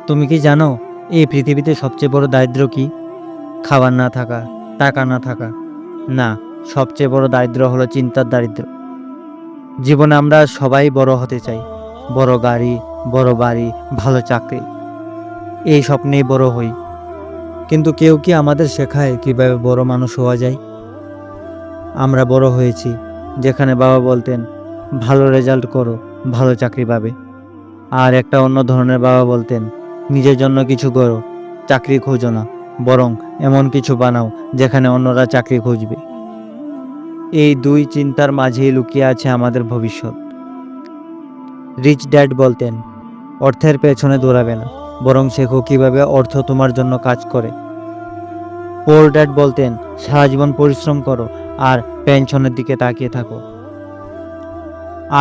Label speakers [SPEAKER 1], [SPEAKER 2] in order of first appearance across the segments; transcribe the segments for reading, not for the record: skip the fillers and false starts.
[SPEAKER 1] তুমি কি জানো এই পৃথিবীতে সবচেয়ে বড় দারিদ্র্য কি? খাবার না থাকা, টাকা না থাকা না, সবচেয়ে বড় দারিদ্র্য হলো চিন্তার দারিদ্র্য। জীবনে আমরা সবাই বড় হতে চাই, বড় গাড়ি, বড় বাড়ি, ভালো চাকরি, এই স্বপ্নেই বড় হই। কিন্তু কেউ কি আমাদের শেখায় কিভাবে বড় মানুষ হওয়া যায়? আমরা বড় হয়েছি যেখানে বাবা বলতেন ভালো রেজাল্ট করো, ভালো চাকরি পাবে। আর একটা অন্য ধরনের বাবা বলতেন নিজের জন্য কিছু করো, চাকরি খোঁজো না, বরং এমন কিছু বানাও যেখানে অন্যরা চাকরি খুঁজবে। এই দুই চিন্তার মাঝেই লুকিয়ে আছে আমাদের ভবিষ্যৎ। রিচ ড্যাড বলতেন অর্থের পেছনে দৌড়াবে না, বরং শেখো কিভাবে অর্থ তোমার জন্য কাজ করে। পোর ড্যাড বলতেন সারা জীবন পরিশ্রম করো আর পেনশনের দিকে তাকিয়ে থাকো।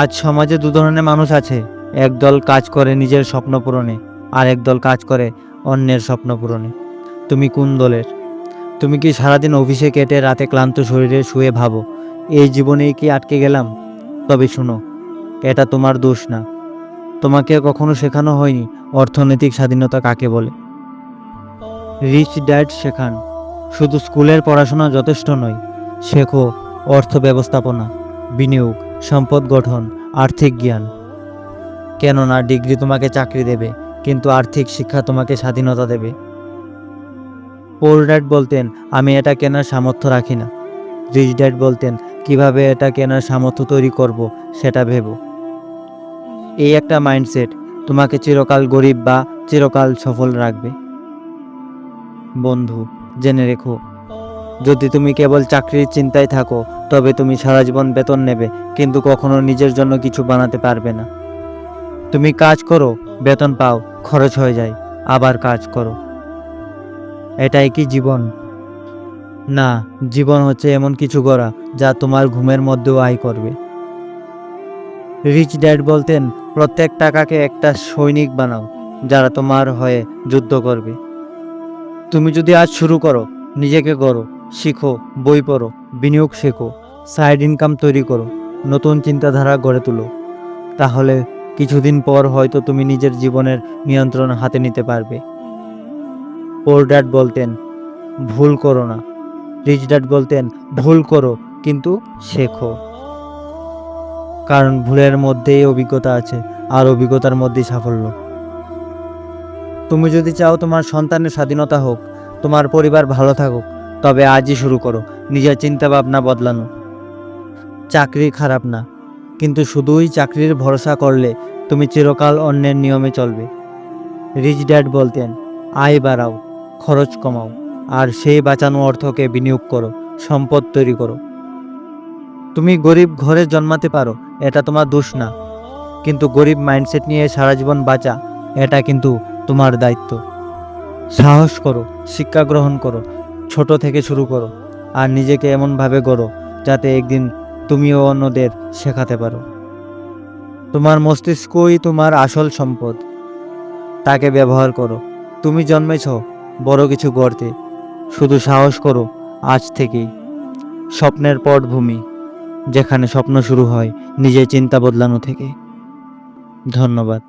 [SPEAKER 1] আজ সমাজে দু ধরনের মানুষ আছে, একদল কাজ করে নিজের স্বপ্ন পূরণে, আর একদল কাজ করে অন্যের স্বপ্ন পূরণে। তুমি কোন দলের? তুমি কি সারাদিন অফিসে কেটে রাতে ক্লান্ত শরীরে শুয়ে ভাবো এই জীবনেই কি আটকে গেলাম? তবে শুনো, এটা তোমার দোষ না। তোমাকে কখনো শেখানো হয়নি অর্থনৈতিক স্বাধীনতা কাকে বলে। রিচ ড্যাড শেখান শুধু স্কুলের পড়াশোনা যথেষ্ট নয়, শেখো অর্থ ব্যবস্থাপনা, বিনিয়োগ, সম্পদ গঠন, আর্থিক জ্ঞান। কেননা ডিগ্রি তোমাকে চাকরি দেবে, কিন্তু আর্থিক শিক্ষা তোমাকে স্বাধীনতা দেবে। পোর ড্যাড বলতেন আমি এটা কেনার সামর্থ্য রাখি না। রিচ ড্যাড বলতেন কিভাবে এটা কেনার সামর্থ্য তৈরি করব সেটা ভেবো। এই একটা মাইন্ডসেট তোমাকে চিরকাল গরিব বা চিরকাল সফল রাখবে। বন্ধু, জেনে রেখো, যদি তুমি কেবল চাকরির চিন্তায় থাকো তবে তুমি সারা জীবন বেতন নেবে, কিন্তু কখনো নিজের জন্য কিছু বানাতে পারবে না। তুমি কাজ করো, বেতন পাও, খরচ হয়ে যায়, আবার কাজ করো। এটাই কি জীবন? না, জীবন হচ্ছে এমন কিছু করা যা তোমার ঘুমের মধ্যেও আয় করবে। রিচ ড্যাড বলতেন প্রত্যেক টাকাকে একটা সৈনিক বানাও যারা তোমার হয়ে যুদ্ধ করবে। তুমি যদি আজ শুরু করো, নিজেকে গড়ো, শিখো, বই পড়ো, বিনিয়োগ শেখো, সাইড ইনকাম তৈরি করো, নতুন চিন্তাধারা গড়ে তুলো, তাহলে কিছুদিন পর হয়তো তুমি নিজের জীবনের নিয়ন্ত্রণ হাতে নিতে পারবে। পোর ড্যাড বলতেন ভুল করো না। রিচ ড্যাড বলতেন ভুল করো কিন্তু শেখো, কারণ ভুলের মধ্যেই অভিজ্ঞতা আছে, আর অভিজ্ঞতার মধ্যেই সাফল্য। তুমি যদি চাও তোমার সন্তানের স্বাধীনতা হোক, তোমার পরিবার ভালো থাকুক, তবে আজই শুরু করো নিজের চিন্তা ভাবনা বদলানো। চাকরি খারাপ না, কিন্তু শুধুই চাকরির ভরসা করলে তুমি চিরকাল অন্যের নিয়মে চলবে। রিচ ড্যাড বলতেন আয় বাড়াও, খরচ কমাও, আর সেই বাঁচানো অর্থকে বিনিয়োগ করো, সম্পদ তৈরি করো। তুমি গরিব ঘরে জন্মাতে পারো, এটা তোমার দোষ না, কিন্তু গরিব মাইন্ডসেট নিয়ে সারা জীবন বাঁচা, এটা কিন্তু তোমার দায়িত্ব। সাহস করো, শিক্ষা গ্রহণ করো, ছোট থেকে শুরু করো, আর নিজেকে এমনভাবে গড়ো যাতে একদিন তুমিও অন্যদের শেখাতে পারো। তোমার মস্তিষ্কই তোমার আসল সম্পদ, তাকে ব্যবহার করো। তুমি জন্মেছ বড় কিছু গড়তে, শুধু সাহস করো আজ থেকেই। স্বপ্নের পটভূমি, যেখানে স্বপ্ন শুরু হয় নিজের চিন্তা বদলানো থেকে। ধন্যবাদ।